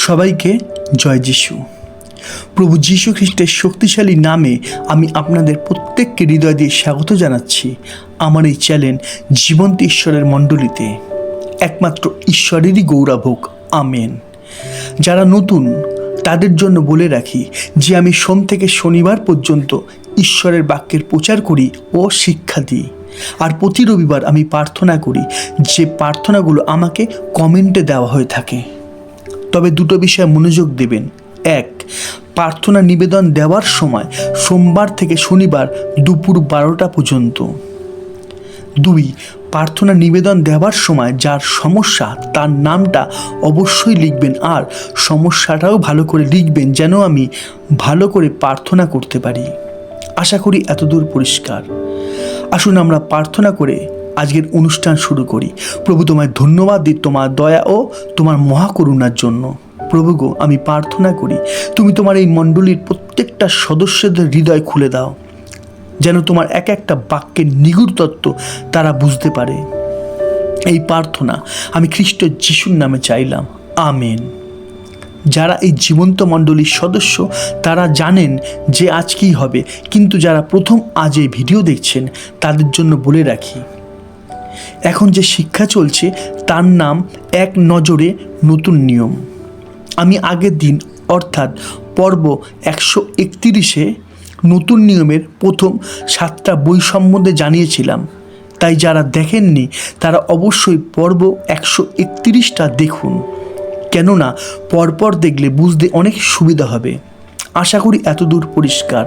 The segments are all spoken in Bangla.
সবাইকে জয় যিশু। প্রভু যীশু খ্রিস্টের শক্তিশালী নামে আমি আপনাদের প্রত্যেককে হৃদয় দিয়ে স্বাগত জানাচ্ছি আমার এই চ্যানেল জীবন্ত ঈশ্বরের মণ্ডলীতে। একমাত্র ঈশ্বরেরই গৌরব হোক, আমেন। যারা নতুন তাদের জন্য বলে রাখি যে আমি সোম থেকে শনিবার পর্যন্ত ঈশ্বরের বাক্যের প্রচার করি ও শিক্ষা দিই। আর প্রতি রবিবার আমি প্রার্থনা করি, যে প্রার্থনাগুলো আমাকে কমেন্টে দেওয়া হয়ে থাকে। তবে দুটো বিষয়ে মনোযোগ দেবেন। এক, প্রার্থনা নিবেদন দেওয়ার সময় সোমবার থেকে শনিবার দুপুর 12টা পর্যন্ত। দুই, প্রার্থনা নিবেদন দেওয়ার সময় যার সমস্যা তার নামটা অবশ্যই লিখবেন, আর সমস্যাটাও ভালো করে লিখবেন যেন আমি ভালো করে প্রার্থনা করতে পারি। আশা করি এতদূর পরিষ্কার। আসুন আমরা প্রার্থনা করে আজকের অনুষ্ঠান শুরু করি। প্রভু, তোমায় ধন্যবাদ দিই তোমার দয়া ও তোমার মহাকরুণার জন্য। প্রভু গো, আমি প্রার্থনা করি তুমি তোমার এই মণ্ডলীর প্রত্যেকটা সদস্যদের হৃদয় খুলে দাও, যেন তোমার এক একটা বাক্যের নিগুড় তত্ত্ব তারা বুঝতে পারে। এই প্রার্থনা আমি খ্রিস্ট যিশুর নামে চাইলাম, আমেন। যারা এই জীবন্ত মণ্ডলীর সদস্য তারা জানেন যে আজ কী হবে, কিন্তু যারা প্রথম আজ এই ভিডিও দেখছেন তাদের জন্য বলে রাখি, এখন যে শিক্ষা চলছে তার নাম এক নজরে নতুন নিয়ম। আমি আগের দিন অর্থাৎ পর্ব 131-এ নতুন নিয়মের প্রথম 7টা বই সম্বন্ধে জানিয়েছিলাম। তাই যারা দেখেননি তারা অবশ্যই পর্ব 131টা দেখুন, কেননা পরপর দেখলে বুঝতে অনেক সুবিধা হবে। আশা করি এতদূর পরিষ্কার।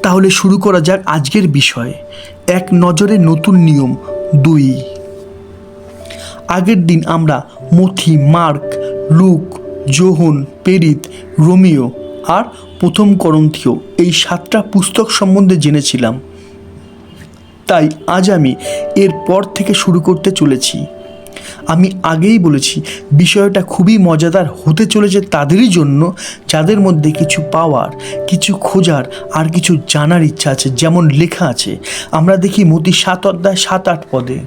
তাহলে শুরু করা যাক আজকের বিষয়, এক নজরে নতুন নিয়ম 2। আগের দিন আমরা মথি, মার্ক, লুক, যোহন, পেরিত, রোমিও আর প্রথম করন্থীয় এই 7টা পুস্তক সম্বন্ধে জেনেছিলাম। তাই আজ আমি এর পর থেকে শুরু করতে চলেছি। আমি আগেই বলেছি বিষয়টা খুবই মজাদার হতে চলেছে তাদেরই জন্য যাদের মধ্যে কিছু পাওয়ার, কিছু খোঁজার আর কিছু জানার ইচ্ছা আছে। যেমন লেখা আছে, আমরা দেখি মতি 7 অধ্যায় 7-8 পদে,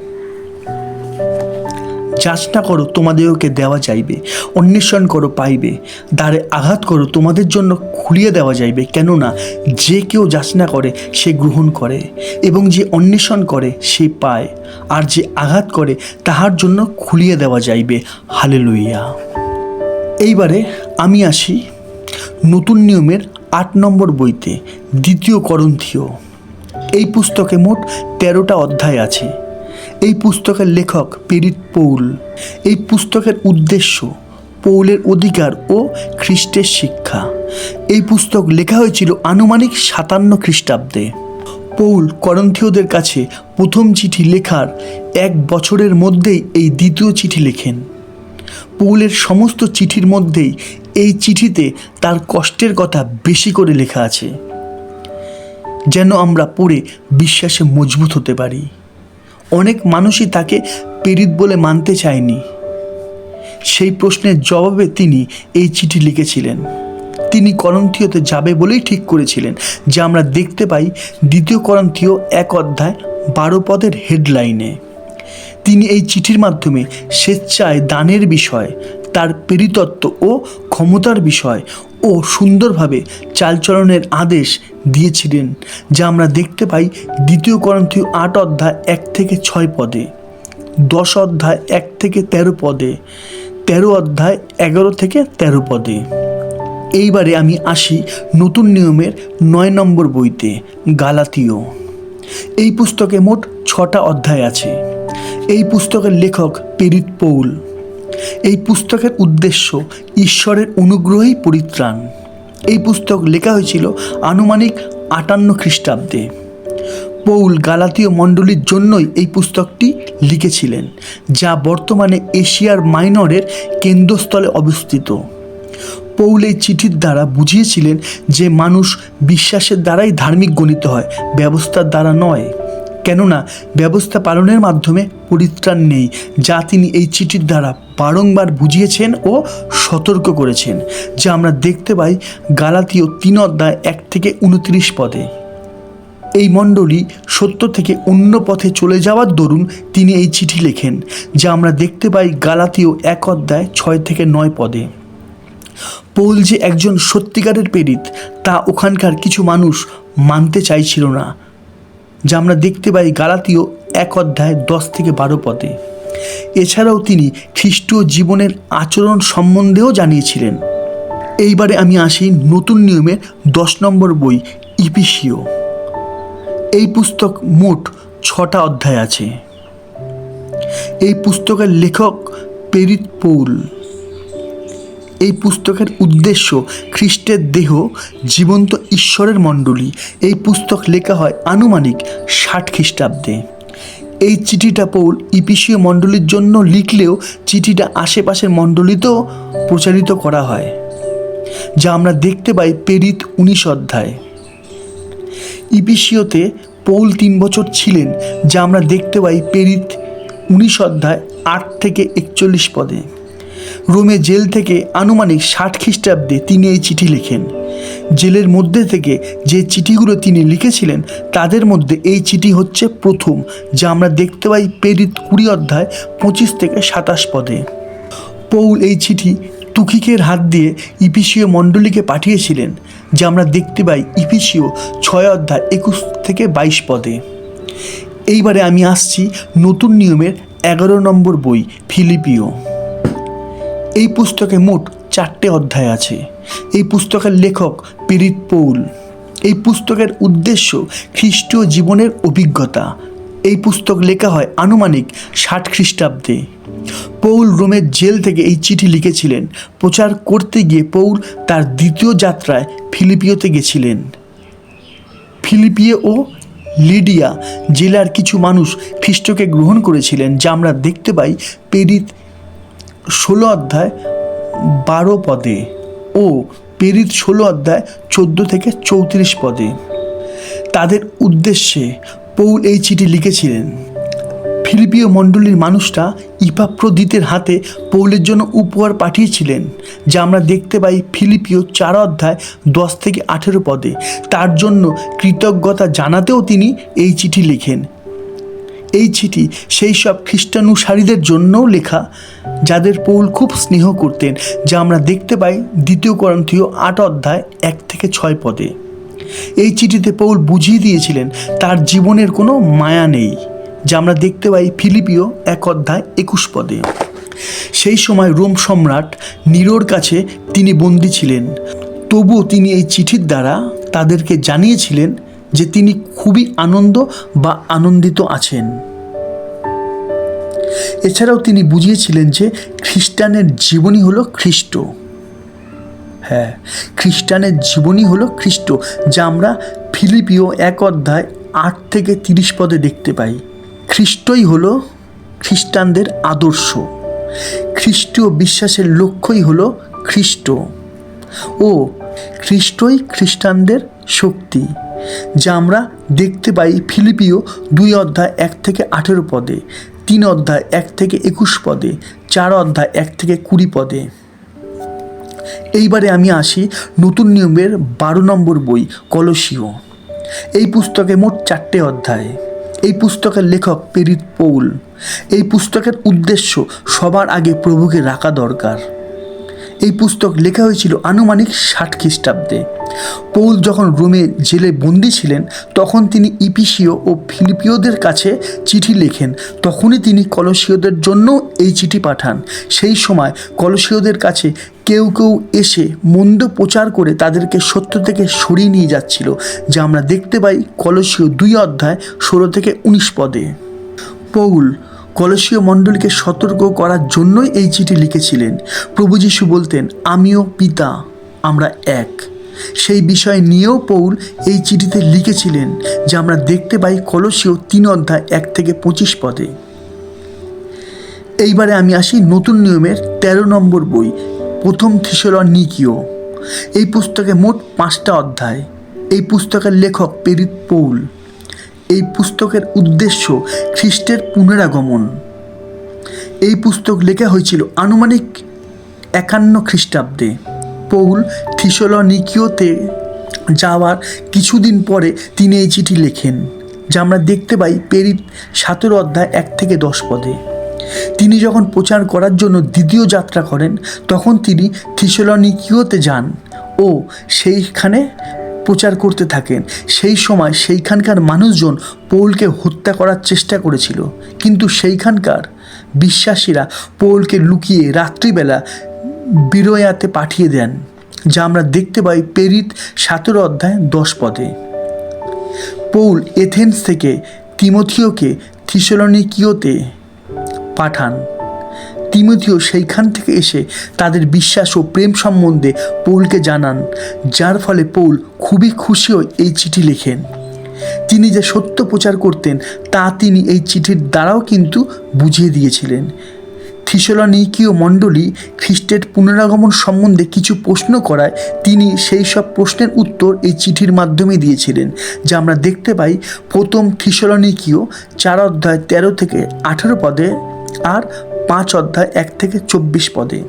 যাচনা করো তোমাদেরকে দেওয়া যাইবে, অন্বেষণ করো পাইবে, দ্বারে আঘাত করো তোমাদের জন্য খুলিয়ে দেওয়া যাইবে। কেননা যে কেউ যাচনা করে সে গ্রহণ করে, এবং যে অন্বেষণ করে সে পায়, আর যে আঘাত করে তাহার জন্য খুলিয়ে দেওয়া যাইবে। হালেলুইয়া। এইবারে আমি আসি নতুন নিয়মের 8 নম্বর বইতে, 2 করন্থীয়। এই পুস্তকে মোট 13টা অধ্যায় আছে। এই পুস্তকের লেখক পেরিত পৌল। এই পুস্তকের উদ্দেশ্য পৌলের অধিকার ও খ্রিস্টের শিক্ষা। এই পুস্তক লেখা হয়েছিল আনুমানিক 57 খ্রিস্টাব্দে। পৌল করন্থীয়দের কাছে প্রথম চিঠি লেখার 1 বছরের মধ্যেই এই দ্বিতীয় চিঠি লেখেন। পৌলের সমস্ত চিঠির মধ্যেই এই চিঠিতে তার কষ্টের কথা বেশি করে লেখা আছে, যেন আমরা পড়ে বিশ্বাসে মজবুত হতে পারি। অনেক মানুষই তাকে পেরিত বলে মানতে চায়নি। সেই প্রশ্নের জবাবে তিনি এই চিঠি লিখেছিলেন। তিনি করন্থীয়তে যাবে বলেই ঠিক করেছিলেন, যা আমরা দেখতে পাই 2 করন্থীয় 1 অধ্যায় 12 পদের হেডলাইনে। তিনি এই চিঠির মাধ্যমে স্বেচ্ছায় দানের বিষয়, তার পেরিতত্ব ও ক্ষমতার বিষয় ও সুন্দরভাবে চালচলনের আদেশ দিয়েছিলেন, যা আমরা দেখতে পাই 2 করন্থীয় 8 অধ্যায় 1 থেকে 6 পদে, 10 অধ্যায় 1 থেকে 13 পদে, 13 অধ্যায় 11 থেকে 13 পদে। এইবারে আমি আসি নতুন নিয়মের 9 নম্বর বইতে, গালাতীয়। এই পুস্তকে মোট 6টা অধ্যায় আছে। এই পুস্তকের লেখক পেরিত পৌল। এই পুস্তকের উদ্দেশ্য ঈশ্বরের অনুগ্রহেই পরিত্রাণ। এই পুস্তক লেখা হয়েছিল আনুমানিক 58 খ্রিস্টাব্দে। পৌল গালাতীয় মণ্ডলীর জন্যই এই পুস্তকটি লিখেছিলেন, যা বর্তমানে এশিয়ার মাইনরের কেন্দ্রস্থলে অবস্থিত। পৌল এই চিঠির দ্বারা বুঝিয়েছিলেন যে মানুষ বিশ্বাসের দ্বারাই ধার্মিক গণিত হয়, ব্যবস্থার দ্বারা নয়। কেননা ব্যবস্থা পালনের মাধ্যমে পরিত্রাণ নেই, যা তিনি এই চিঠির দ্বারা বারংবার বুঝিয়েছেন ও সতর্ক করেছেন, যা আমরা দেখতে পাই গালাতীয় 3 অধ্যায় 1 থেকে 29 পদে। এই মণ্ডলী সত্য থেকে অন্য পথে চলে যাওয়ার দরুন তিনি এই চিঠি লেখেন, যা আমরা দেখতে পাই গালাতীয় 1:6-9 পদে। পৌল যে একজন সত্যিকারের প্রেরিত তা ওখানকার কিছু মানুষ মানতে চাইছিল না, যা আমরা দেখতে পাই গালাতীয় 1:10-12 পদে। এছাড়াও তিনি খ্রিস্টীয় জীবনের আচরণ সম্বন্ধেও জানিয়েছিলেন। এইবারে আমি আসি নতুন নিয়মের 10 নম্বর বই ইফিসীয়। এই পুস্তক মোট 6টা অধ্যায় আছে। এই পুস্তকের লেখক প্রেরিত পৌল। এই পুস্তকের উদ্দেশ্য খ্রিস্টের দেহ জীবন্ত ঈশ্বরের মণ্ডলী। এই পুস্তক লেখা হয় আনুমানিক 60 খ্রিস্টাব্দে। এই চিঠিটা পৌল ইফিসীয় মণ্ডলীর জন্য লিখলেও চিঠিটা আশেপাশের মণ্ডলীতেও প্রচারিত করা হয়, যা আমরা দেখতে পাই প্রেরিত 19 অধ্যায়। ইফিসীয়তে পৌল 3 বছর ছিলেন, যা আমরা দেখতে পাই প্রেরিত 19 অধ্যায় 8-41 পদে। রোমে জেল থেকে আনুমানিক 60 খ্রিস্টাব্দে তিনি এই চিঠি লেখেন। জেলের মধ্যে থেকে যে চিঠিগুলো তিনি লিখেছিলেন তাদের মধ্যে এই চিঠি হচ্ছে প্রথম, যা আমরা দেখতে পাই প্রেরিত 20 অধ্যায় 25-27 পদে। পৌল এই চিঠি তুখিকের হাত দিয়ে ইফিসীয় মণ্ডলীকে পাঠিয়েছিলেন, যা আমরা দেখতে পাই ইফিসীয় 6 অধ্যায় 21-22 পদে। এইবারে আমি আসছি নতুন নিয়মের 11 নম্বর বই ফিলিপিও। এই পুস্তকে মোট 4টে অধ্যায় আছে। এই পুস্তকের লেখক প্রেরিত পৌল। এই পুস্তকের উদ্দেশ্য খ্রিস্টীয় জীবনের অভিজ্ঞতা। এই পুস্তক লেখা হয় আনুমানিক 60 খ্রিস্টাব্দে। পৌল রোমের জেল থেকে এই চিঠি লিখেছিলেন। প্রচার করতে গিয়ে পৌল তার দ্বিতীয় যাত্রায় ফিলিপিওতে গেছিলেন। ফিলিপিও ও লিডিয়া জেলার কিছু মানুষ খ্রিস্টকে গ্রহণ করেছিলেন, যা আমরা দেখতে পাই প্রেরিত 16 অধ্যায় 12 পদে ও প্রেরিত 16 অধ্যায় 14-34 পদে। তাদের উদ্দেশ্যে পৌল এই চিঠি লিখেছিলেন। ফিলিপিও মণ্ডলীর মানুষরা ইপাফ্রোদিতের হাতে পৌলের জন্য উপহার পাঠিয়েছিলেন, যা আমরা দেখতে পাই ফিলিপিও 4 অধ্যায় 10-18 পদে। তার জন্য কৃতজ্ঞতা জানাতেও তিনি এই চিঠি লেখেন। এই চিঠি সেই সব খ্রিস্টানুসারীদের জন্যও লেখা যাদের পৌল খুব স্নেহ করতেন, যা আমরা দেখতে পাই 2 করন্থীয় 8 অধ্যায় 1-6 পদে। এই চিঠিতে পৌল বুঝিয়ে দিয়েছিলেন তার জীবনের কোনো মায়া নেই, যা আমরা দেখতে পাই ফিলিপিও 1 অধ্যায় 21 পদে। সেই সময় রোম সম্রাট নিরোর কাছে তিনি বন্দী ছিলেন। তবুও তিনি এই চিঠির দ্বারা তাদেরকে জানিয়েছিলেন যে তিনি খুবই আনন্দিত আছেন। এছাড়াও তিনি বুঝিয়েছিলেন যে খ্রিস্টানের জীবনই হলো খ্রিস্ট। হ্যাঁ, খ্রিস্টানের জীবনই হলো খ্রিস্ট, যা আমরা ফিলিপিও 1 অধ্যায় 8-30 পদে দেখতে পাই। খ্রিস্টই হলো খ্রিস্টানদের আদর্শ। খ্রিস্টীয় বিশ্বাসের লক্ষ্যই হলো খ্রিস্ট ও খ্রিস্টই খ্রিস্টানদের শক্তি, যা আমরা দেখতে পাই ফিলিপিও 2 অধ্যায় 1-18 পদে, 3 অধ্যায় 1-21 পদে, 4 অধ্যায় 1-20 পদে। এইবারে আমি আসি নতুন নিয়মের 12 নম্বর বই কলসীয়। এই পুস্তকে মোট 4টে অধ্যায়। এই পুস্তকের লেখক প্রেরিত পৌল। এই পুস্তকের উদ্দেশ্য সবার আগে প্রভুকে রাখা দরকার। এই পুস্তক লেখা হয়েছিল আনুমানিক 60 খ্রিস্টাব্দে। পৌল যখন রোমে জেলে বন্দী ছিলেন তখন তিনি ইফিসীয় ও ফিলিপিওদের কাছে চিঠি লেখেন। তখনই তিনি কলসীয়দের জন্য এই চিঠি পাঠান। সেই সময় কলসীয়দের কাছে কেউ কেউ এসে মন্দ প্রচার করে তাদেরকে সত্য থেকে সরিয়ে নিয়ে যাচ্ছিল, যা আমরা দেখতে পাই কলসীয় 2 অধ্যায় 16-19 পদে। পৌল কলসীয় মণ্ডলীকে সতর্ক করার জন্যই এই চিঠি লিখেছিলেন। প্রভু যিশু বলতেন, আমিও পিতা আমরা এক। সেই বিষয় নিয়েও পৌল এই চিঠিতে লিখেছিলেন, যা আমরা দেখতে পাই কলসীয় 3 অধ্যায় 1-25 পদে। এইবারে আমি আসি নতুন নিয়মের 13 নম্বর বই প্রথম থিসলনিকীয়। এই পুস্তকে মোট 5টা অধ্যায়। এই পুস্তকের লেখক প্রেরিত পৌল। এই পুস্তকের উদ্দেশ্য খ্রিস্টের পুনরাগমন। এই পুস্তক লেখা হয়েছিল আনুমানিক 51 খ্রিস্টাব্দে। পৌল থিসলনিকীয়তে যাওয়ার কিছুদিন পরে তিনি এই চিঠি লেখেন, যা আমরা দেখতে পাই প্রেরিত 17 অধ্যায় 1 থেকে 10 পদে। তিনি যখন প্রচার করার জন্য দ্বিতীয় যাত্রা করেন, তখন তিনি থিসলনিকিওতে যান ও সেইখানে প্রচার করতে থাকেন। সেই সময় সেইখানকার মানুষজন পৌলকে হত্যা করার চেষ্টা করেছিল, কিন্তু সেইখানকার বিশ্বাসীরা পৌলকে লুকিয়ে রাত্রিবেলা বিরোয়াতে পাঠিয়ে দেন, যা আমরা দেখতে পাই প্রেরিত 17 অধ্যায় 10 পদে। পৌল এথেন্স থেকে তিমথিওকে থিসলনিকিওতে পাঠান। তিমথিও সেইখান থেকে এসে তাদের বিশ্বাস ও প্রেম সম্বন্ধে পৌলকে জানান, যার ফলে পৌল খুবই খুশি হয়ে এই চিঠি লেখেন। তিনি যে সত্য প্রচার করতেন তা তিনি এই চিঠির দ্বারাও কিন্তু বুঝিয়ে দিয়েছিলেন। থিসলনিকীয় মণ্ডলী খ্রিস্টের পুনরাগমন সম্বন্ধে কিছু প্রশ্ন করায় তিনি সেই সব প্রশ্নের উত্তর এই চিঠির মাধ্যমে দিয়েছিলেন, যা আমরা দেখতে পাই প্রথম থিসলনিকীয় 4 অধ্যায় 13 থেকে 18 পদে আর 5 অধ্যায় 1 থেকে 24 পদে।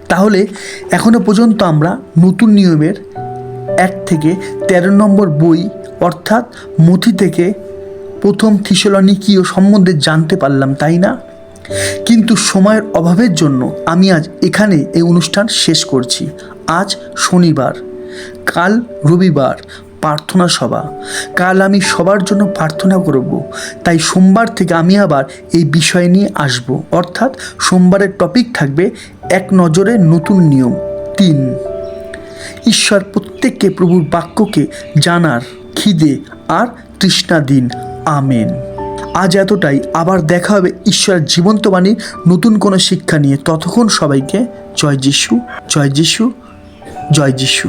তাহলে এখনো পর্যন্ত আমরা নতুন নিয়মের 1 থেকে 13 নম্বর বই অর্থাৎ মথি থেকে প্রথম থিসলনিকীয় সম্বন্ধে জানতে পারলাম, তাই না? কিন্তু সময়ের অভাবের জন্য আমি আজ এখানে এই অনুষ্ঠান শেষ করছি। আজ শনিবার, কাল রবিবার প্রার্থনা সভা। কাল আমি সবার জন্য প্রার্থনা করব, তাই সোমবার থেকে আমি আবার এই বিষয় নিয়ে আসব। অর্থাৎ সোমবারের টপিক থাকবে এক নজরে নতুন নিয়ম 3। ঈশ্বর প্রত্যেককে প্রভুর বাক্যকে জানার খিদে আর তৃষ্ণা দিন। আমেন। আজ এতটাই। আবার দেখা হবে ঈশ্বরের জীবন্ত বাণীর নতুন কোনো শিক্ষা নিয়ে। ততক্ষণ সবাইকে জয় যিশু, জয় যিশু, জয় যিশু।